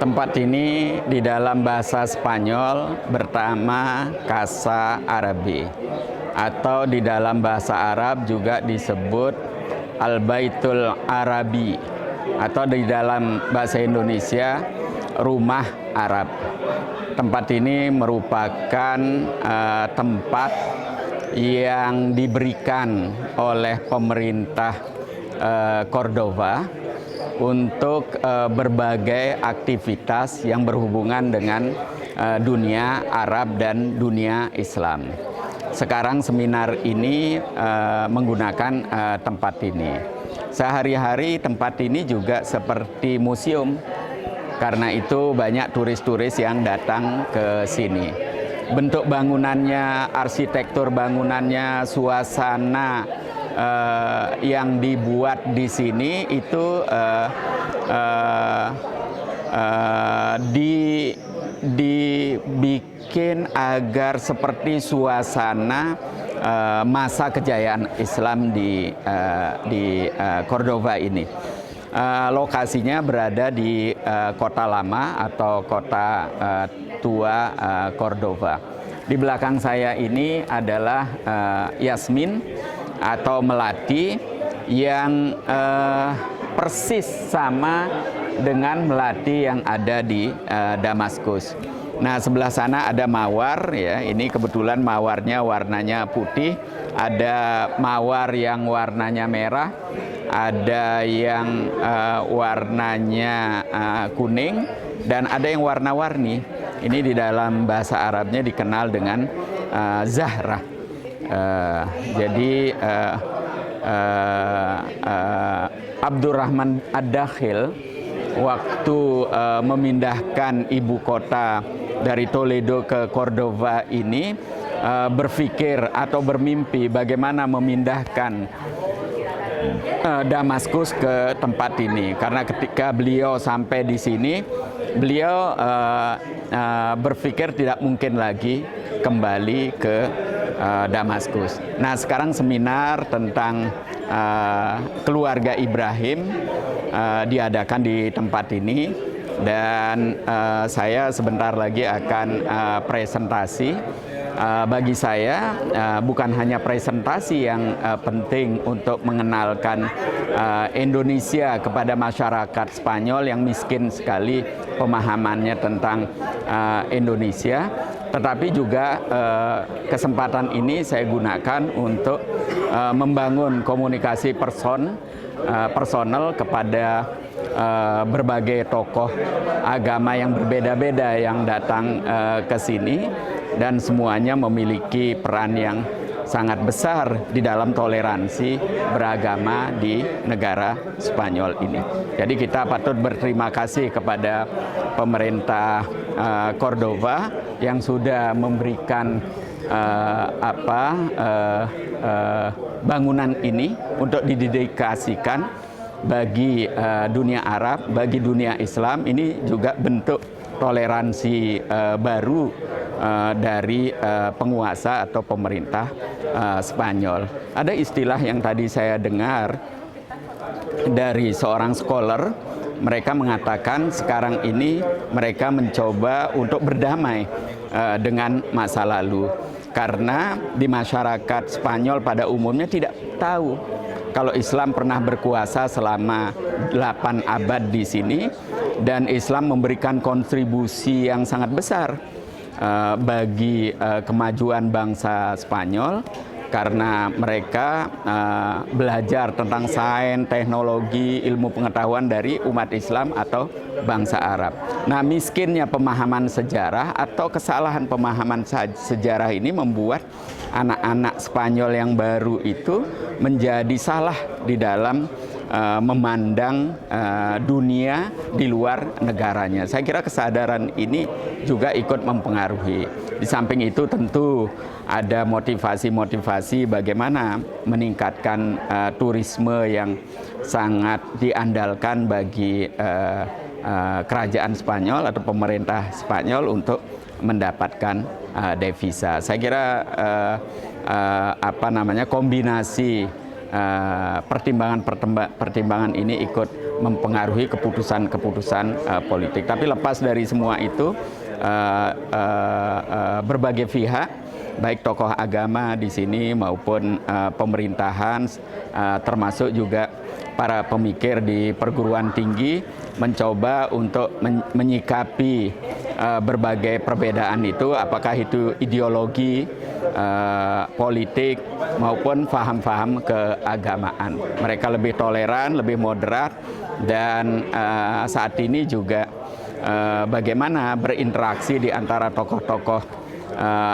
Tempat ini di dalam bahasa Spanyol bernama Casa Arabi, atau di dalam bahasa Arab juga disebut Al-Baitul Arabi, atau di dalam bahasa Indonesia Rumah Arab. Tempat ini merupakan tempat yang diberikan oleh pemerintah Cordova untuk berbagai aktivitas yang berhubungan dengan dunia Arab dan dunia Islam. Sekarang seminar ini menggunakan tempat ini. Sehari-hari tempat ini juga seperti museum. Karena itu banyak turis-turis yang datang ke sini. Bentuk bangunannya, arsitektur bangunannya, suasana yang dibuat di sini itu dibikin agar seperti suasana masa kejayaan Islam di Cordova ini. Lokasinya berada di kota lama atau kota tua Cordova. Di belakang saya ini adalah Yasmin atau melati yang persis sama dengan melati yang ada di Damaskus. Nah, sebelah sana ada mawar, ya. Ini kebetulan mawarnya warnanya putih. Ada mawar yang warnanya merah, ada yang warnanya kuning, dan ada yang warna-warni. Ini di dalam bahasa Arabnya dikenal dengan Zahra. Jadi Abdurrahman Ad-Dakhil waktu memindahkan ibu kota dari Toledo ke Cordova ini berpikir atau bermimpi bagaimana memindahkan Damaskus ke tempat ini. Karena ketika beliau sampai di sini, beliau berpikir tidak mungkin lagi kembali ke Damaskus. Nah, sekarang seminar tentang keluarga Ibrahim diadakan di tempat ini, dan saya sebentar lagi akan presentasi. Bagi saya bukan hanya presentasi yang penting untuk mengenalkan Indonesia kepada masyarakat Spanyol yang miskin sekali pemahamannya tentang Indonesia, tetapi juga kesempatan ini saya gunakan untuk membangun komunikasi personal kepada berbagai tokoh agama yang berbeda-beda yang datang ke sini, dan semuanya memiliki peran yang sangat besar di dalam toleransi beragama di negara Spanyol ini. Jadi kita patut berterima kasih kepada pemerintah Cordova yang sudah memberikan bangunan ini untuk didedikasikan bagi dunia Arab, bagi dunia Islam. Ini juga bentuk toleransi baru dari penguasa atau pemerintah Spanyol. Ada istilah yang tadi saya dengar dari seorang scholar. Mereka mengatakan sekarang ini mereka mencoba untuk berdamai dengan masa lalu. Karena di masyarakat Spanyol pada umumnya tidak tahu kalau Islam pernah berkuasa selama 8 abad di sini, dan Islam memberikan kontribusi yang sangat besar bagi kemajuan bangsa Spanyol, karena mereka belajar tentang sains, teknologi, ilmu pengetahuan dari umat Islam atau bangsa Arab. Nah, miskinnya pemahaman sejarah atau kesalahan pemahaman sejarah ini membuat anak-anak Spanyol yang baru itu menjadi salah di dalam memandang dunia di luar negaranya. Saya kira kesadaran ini juga ikut mempengaruhi. Di samping itu tentu ada motivasi-motivasi bagaimana meningkatkan turisme yang sangat diandalkan bagi kerajaan Spanyol atau pemerintah Spanyol untuk mendapatkan devisa. Saya kira kombinasi pertimbangan ini ikut mempengaruhi keputusan-keputusan politik. Tapi lepas dari semua itu, berbagai pihak, baik tokoh agama di sini maupun pemerintahan, termasuk juga para pemikir di perguruan tinggi, mencoba untuk menyikapi berbagai perbedaan itu, apakah itu ideologi, politik, maupun paham-paham keagamaan. Mereka lebih toleran, lebih moderat, dan saat ini juga bagaimana berinteraksi di antara tokoh-tokoh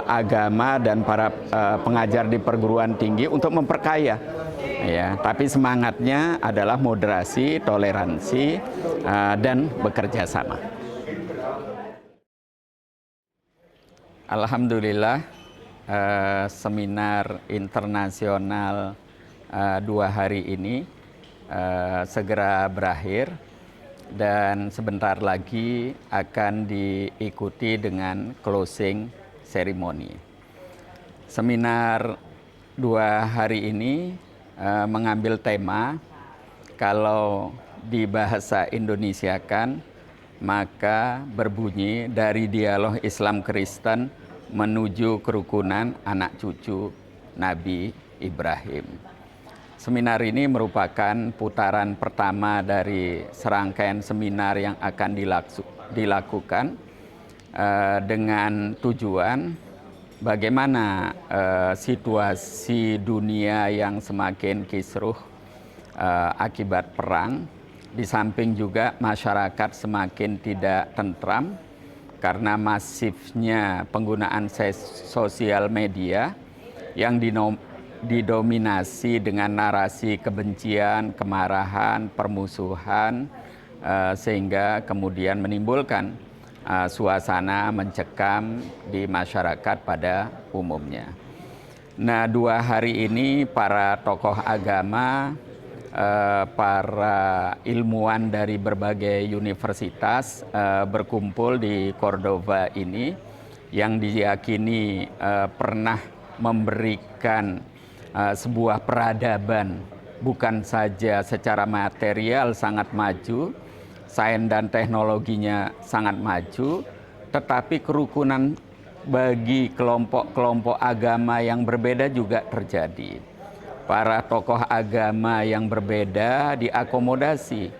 agama dan para pengajar di perguruan tinggi untuk memperkaya. Ya, tapi semangatnya adalah moderasi, toleransi, dan bekerja sama. Alhamdulillah, seminar internasional 2 hari ini segera berakhir dan sebentar lagi akan diikuti dengan closing ceremony. Seminar 2 hari ini mengambil tema, kalau di bahasa Indonesia kan, maka berbunyi dari dialog Islam Kristen menuju kerukunan anak cucu Nabi Ibrahim. Seminar ini merupakan putaran pertama dari serangkaian seminar yang akan dilakukan dengan tujuan bagaimana situasi dunia yang semakin kisruh akibat perang, di samping juga masyarakat semakin tidak tentram karena masifnya penggunaan sosial media yang didominasi dengan narasi kebencian, kemarahan, permusuhan, sehingga kemudian menimbulkan suasana mencekam di masyarakat pada umumnya. Nah, 2 hari ini para tokoh agama, para ilmuwan dari berbagai universitas berkumpul di Cordova ini, yang diyakini pernah memberikan sebuah peradaban bukan saja secara material sangat maju, sains dan teknologinya sangat maju, tetapi kerukunan bagi kelompok-kelompok agama yang berbeda juga terjadi. Para tokoh agama yang berbeda diakomodasi,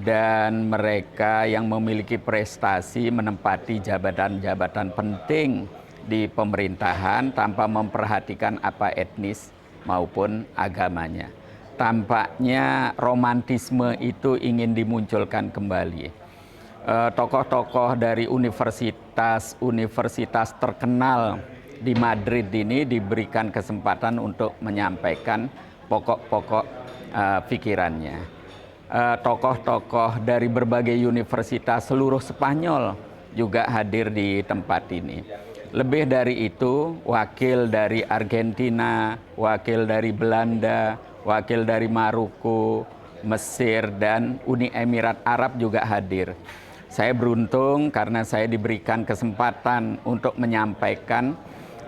dan mereka yang memiliki prestasi menempati jabatan-jabatan penting di pemerintahan tanpa memperhatikan apa etnis maupun agamanya. Tampaknya romantisme itu ingin dimunculkan kembali. Tokoh-tokoh dari universitas terkenal di Madrid ini diberikan kesempatan untuk menyampaikan pokok-pokok pikirannya. Tokoh-tokoh dari berbagai universitas seluruh Spanyol juga hadir di tempat ini. Lebih dari itu, wakil dari Argentina, wakil dari Belanda, wakil dari Maroko, Mesir, dan Uni Emirat Arab juga hadir. Saya beruntung karena saya diberikan kesempatan untuk menyampaikan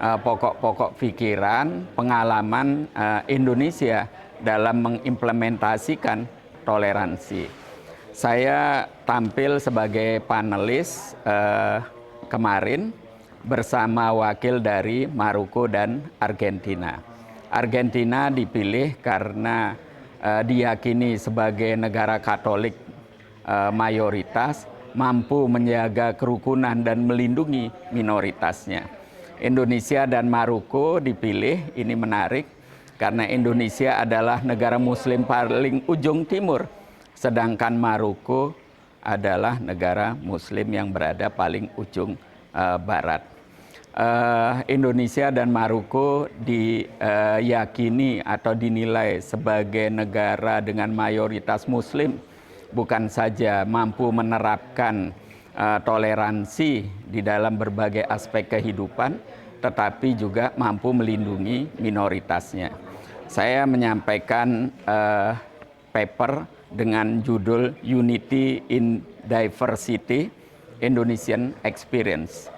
pokok-pokok pikiran, pengalaman Indonesia dalam mengimplementasikan toleransi. Saya tampil sebagai panelis kemarin bersama wakil dari Maroko dan Argentina. Argentina dipilih karena diyakini sebagai negara Katolik mayoritas, mampu menjaga kerukunan dan melindungi minoritasnya. Indonesia dan Maroko dipilih, ini menarik, karena Indonesia adalah negara Muslim paling ujung timur, sedangkan Maroko adalah negara Muslim yang berada paling ujung barat. Indonesia dan Maroko diyakini atau dinilai sebagai negara dengan mayoritas Muslim, bukan saja mampu menerapkan toleransi di dalam berbagai aspek kehidupan, tetapi juga mampu melindungi minoritasnya. Saya menyampaikan paper dengan judul Unity in Diversity, Indonesian Experience.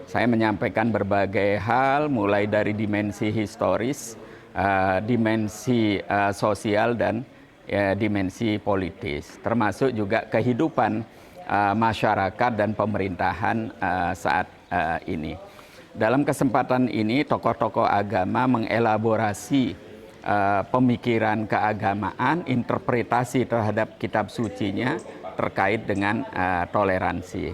Saya menyampaikan berbagai hal, mulai dari dimensi historis, dimensi sosial dan dimensi politis, termasuk juga kehidupan masyarakat dan pemerintahan saat ini. Dalam kesempatan ini, tokoh-tokoh agama mengelaborasi pemikiran keagamaan, interpretasi terhadap kitab sucinya terkait dengan toleransi.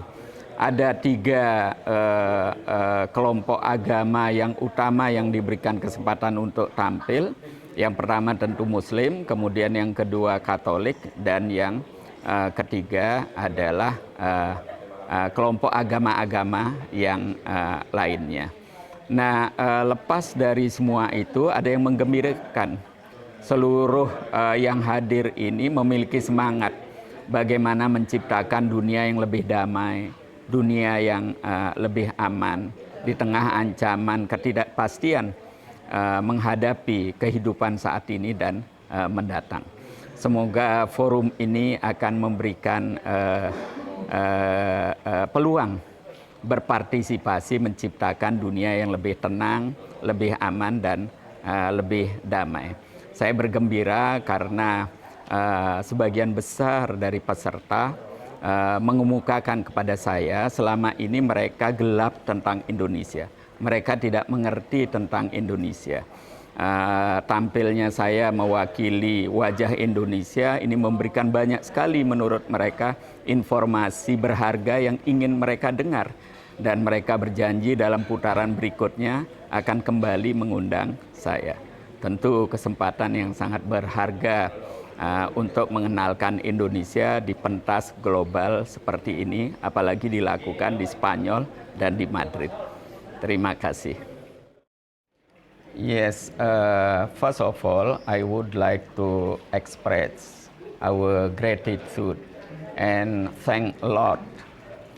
Ada 3 kelompok agama yang utama yang diberikan kesempatan untuk tampil. Yang pertama tentu Muslim, kemudian yang kedua Katolik, dan yang ketiga adalah kelompok agama-agama yang lainnya. Nah, lepas dari semua itu, ada yang menggembirakan. Seluruh yang hadir ini memiliki semangat bagaimana menciptakan dunia yang lebih damai, dunia yang lebih aman di tengah ancaman ketidakpastian menghadapi kehidupan saat ini dan mendatang. Semoga forum ini akan memberikan peluang berpartisipasi menciptakan dunia yang lebih tenang, lebih aman, dan lebih damai. Saya bergembira karena sebagian besar dari peserta mengemukakan kepada saya selama ini mereka gelap tentang Indonesia. Mereka tidak mengerti tentang Indonesia. Tampilnya saya mewakili wajah Indonesia ini memberikan banyak sekali menurut mereka informasi berharga yang ingin mereka dengar. Dan mereka berjanji dalam putaran berikutnya akan kembali mengundang saya. Tentu kesempatan yang sangat berharga untuk mengenalkan Indonesia di pentas global seperti ini, apalagi dilakukan di Spanyol dan di Madrid. Terima kasih. Yes, first of all, I would like to express our gratitude and thank a lot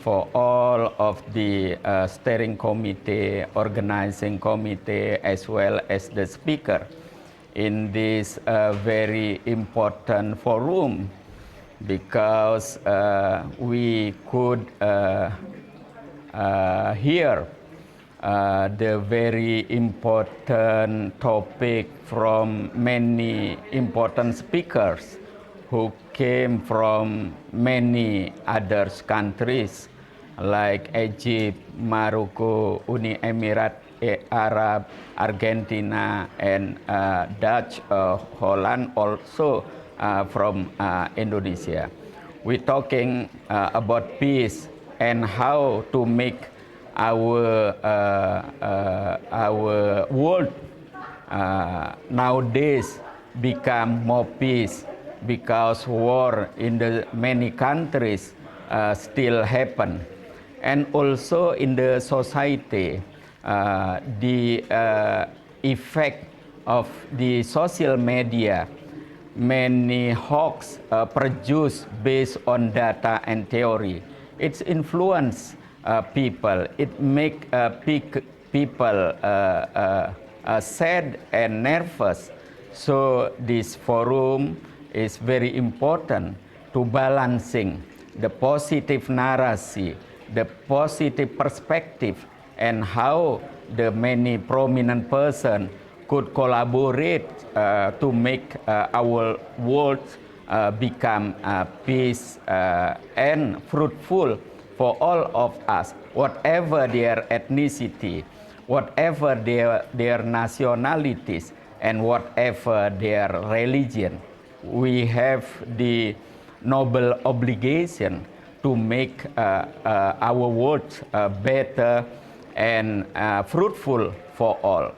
for all of the steering committee, organizing committee, as well as the speaker in this very important forum, because we could hear the very important topic from many important speakers who came from many other countries like Egypt, Morocco, Uni Emirat Arab, Argentina, and Dutch, Holland, also from Indonesia. We're talking about peace and how to make our world nowadays become more peace, because war in the many countries still happen. And also in the society, the effect of the social media, many hoax produced based on data and theory. It's influence people. It make people sad and nervous. So this forum is very important to balancing the positive narrative, the positive perspective, and how the many prominent persons could collaborate to make our world become peace and fruitful for all of us, whatever their ethnicity, whatever their nationalities, and whatever their religion. We have the noble obligation to make our world better and fruitful for all.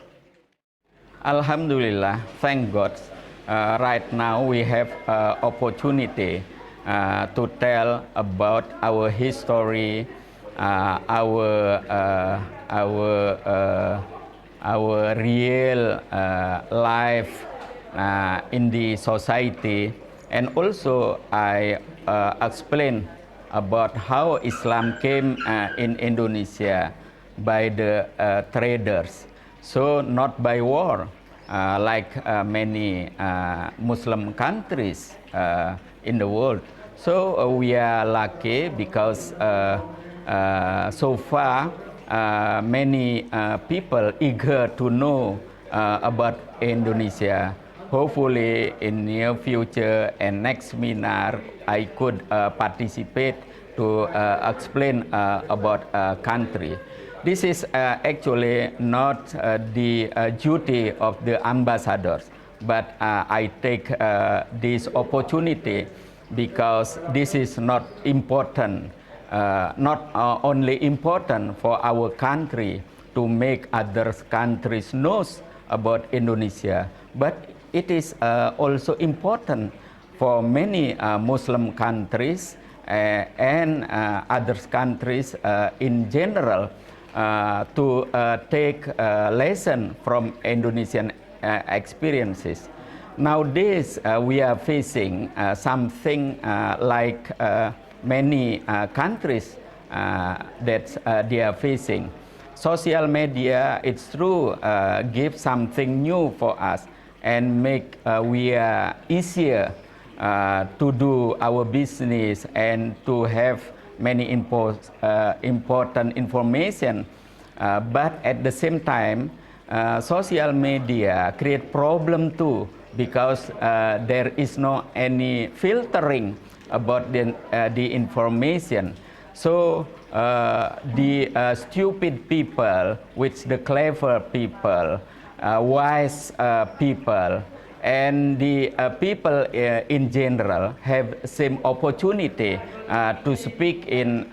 Alhamdulillah, thank God. Right now we have opportunity to tell about our history, our real life in the society, and also I explain about how Islam came in Indonesia by the traders, so not by war, like many Muslim countries in the world. So we are lucky because so far many people eager to know about Indonesia. Hopefully in near future and next seminar I could participate to explain about country. This is actually not the duty of the ambassadors, but I take this opportunity because this is not important, not only important for our country to make other countries know about Indonesia, but it is also important for many Muslim countries and other countries in general to take lesson from Indonesian experiences. Nowadays, we are facing something like many countries that they are facing. Social media, it's true, give something new for us and make we easier to do our business and to have many important information. But at the same time, social media create problem too, because there is no any filtering about the information. So the stupid people with the clever people, wise people, and the people in general have same opportunity to speak in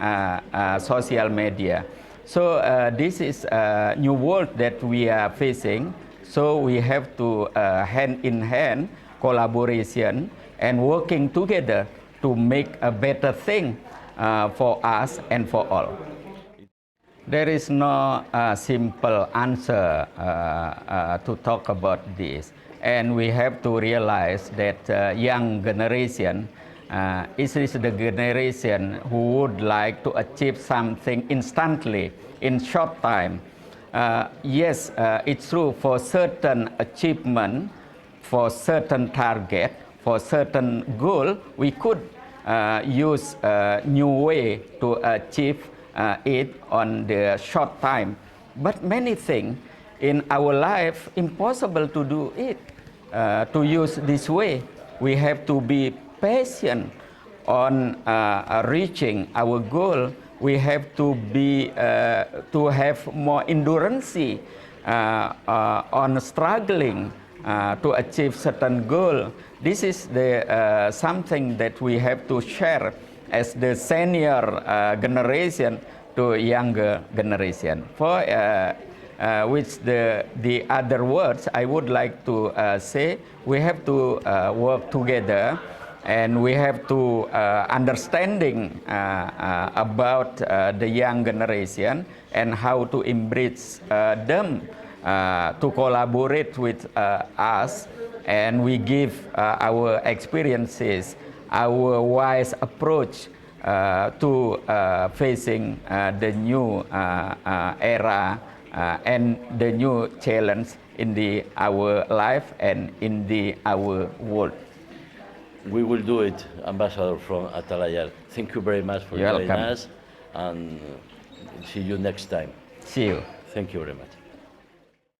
social media. So this is a new world that we are facing. So we have to hand in hand collaboration and working together to make a better thing for us and for all. There is no simple answer to talk about this, and we have to realize that young generation is the generation who would like to achieve something instantly in short time. Yes, it's true for certain achievement, for certain target, for certain goal, we could use a new way to achieve it on the short time. But many things in our life, impossible to do it, to use this way. We have to be patient on reaching our goal. We have to be to have more endurance on struggling to achieve certain goal. This is the something that we have to share as the senior generation to younger generation. For with the other words, I would like to say we have to work together, and we have to understanding about the young generation and how to embrace them to collaborate with us, and we give our experiences, our wise approach to facing the new era and the new challenge in our life and in our world. We will do it, Ambassador from Atalaya. Thank you very much for joining us, and see you next time. See you. Thank you very much.